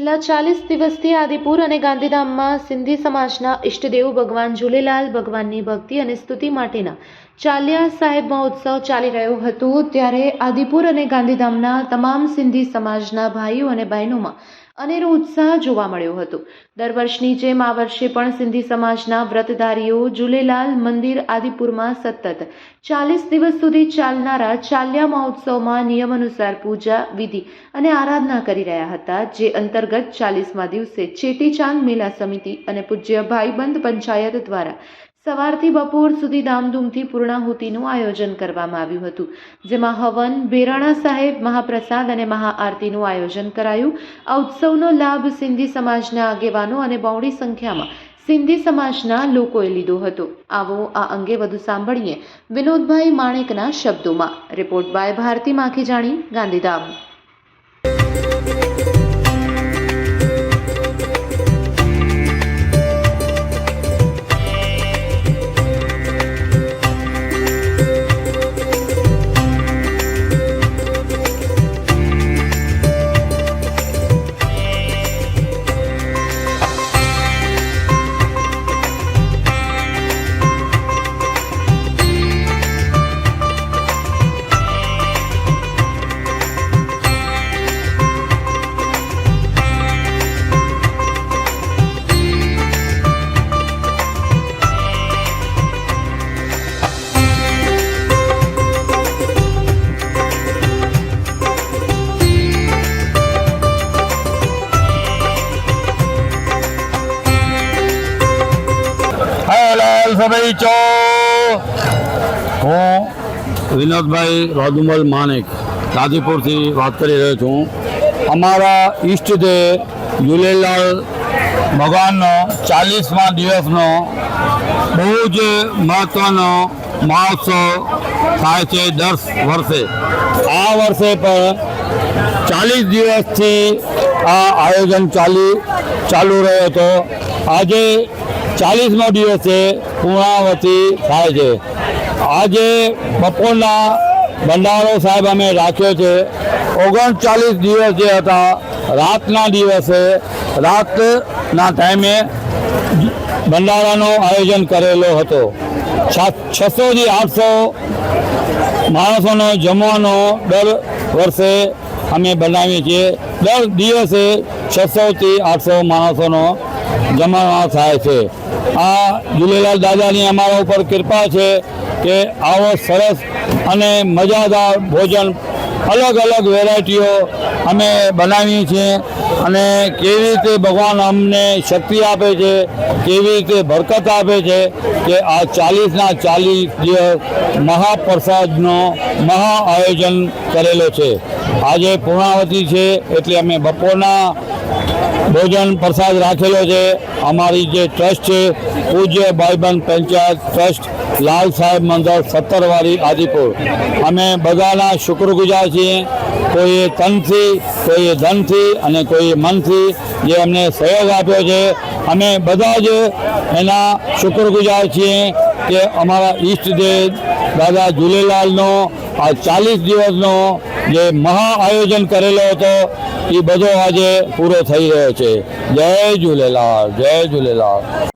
છેલ્લા 40 દિવસથી આદિપુર અને ગાંધીધામમાં સિંધી સમાજના ઇષ્ટદેવ ભગવાન ઝૂલેલાલ ભગવાનની ભક્તિ અને સ્તુતિ માટેના ચાલિયા સાહેબ મહોત્સવ ચાલી રહ્યો હતો। ત્યારે આદિપુર અને ગાંધીધામના તમામ સિંધી સમાજના ભાઈઓ અને બહેનોમાં અનેરો ઉત્સાહ જોવા મળ્યો હતો। દર વર્ષની જેમ આ વર્ષે પણ સિંધી સમાજના વ્રતધારીઓ ઝૂલેલાલ મંદિર આદિપુરમાં સતત 40 દિવસ સુધી ચાલનારા ચાલિયા મહોત્સવમાં નિયમ અનુસાર પૂજા વિધિ અને આરાધના કરી રહ્યા હતા, જે અંતર્ગત 40મા દિવસે ચેટીચાંદ મેલા સમિતિ અને પૂજ્ય ભાઈબંધ પંચાયત દ્વારા સવારથી બપોર સુધી ધામધૂમથી પૂર્ણાહુતિનું આયોજન કરવામાં આવ્યું હતું, જેમાં હવન, બેરાણા સાહેબ, મહાપ્રસાદ અને મહાઆરતીનું આયોજન કરાયું। આ ઉત્સવનો લાભ સિંધી સમાજના આગેવાનો અને બહોળી સંખ્યામાં સિંધી સમાજના લોકોએ લીધો હતો। આવો આ અંગે વધુ સાંભળીએ વિનોદભાઈ માણેકના શબ્દોમાં। Report by Bharati Makhijani, Gandhidham. હું વિનોદભાઈ રાધુમલ માણેક આદિપુરથી વાત કરી રહ્યો છું। અમારા ઈષ્ટદેવ ઝૂલેલાલ ભગવાનનો 40મા દિવસનો બહુ જ મહત્ત્વનો મહોત્સવ થાય છે દર વર્ષે। આ વર્ષે પણ 40 દિવસથી આ આયોજન ચાલુ રહ્યો હતો। આજે 40મો દિવસે પૂર્ણાવતિ થાય છે। આજે બપોરના ભંડારો સાહેબ અમે રાખ્યો છે। 39 દિવસ જે હતા, રાતના દિવસે રાતના ટાઈમે ભંડારાનું આયોજન કરેલો હતો। 600 થી 800 માણસોનો જમવાનો દર વર્ષે અમે બનાવીએ છીએ। દર દિવસે 600 થી 800 માણસોનો જમણવાર થાય છે। આ ઝૂલેલાલ દાદાની અમારા ઉપર કૃપા છે કે આવો સરસ અને મજાદાર ભોજન અલગ અલગ વેરાયટીઓ અમે બનાવીએ છીએ અને કેવી રીતે ભગવાન અમને શક્તિ આપે છે, કેવી રીતે બરકત આપે છે કે આ 40ના 40 દિવસ મહાપ્રસાદનો મહા આયોજન કરેલો છે। આજે પૂર્ણાવતિ છે એટલે અમે બપોરના ભોજન પ્રસાદ રાખેલો છે। અમારી જે ટ્રસ્ટ છે પૂજ્ય ભાઈબંધ પંચાયત ટ્રસ્ટ, લાલ સાહેબ મંદિર 17 વાળી આદિપુર, અમે બધાના શુક્રગુજાર છીએ। કોઈએ તનથી, કોઈએ ધનથી અને કોઈએ મનથી જે અમને સહયોગ આપ્યો છે, અમે બધા જ એના શુક્રગુજાર છીએ કે અમારા ઈષ્ટદેવ દાદા ઝૂલેલાલનો આ 40 દિવસનો જે મહા આયોજન કરેલો હતો એ બધો આજે પૂરો થઈ રહ્યો છે। જય ઝૂલેલાલ, જય ઝૂલેલાલ।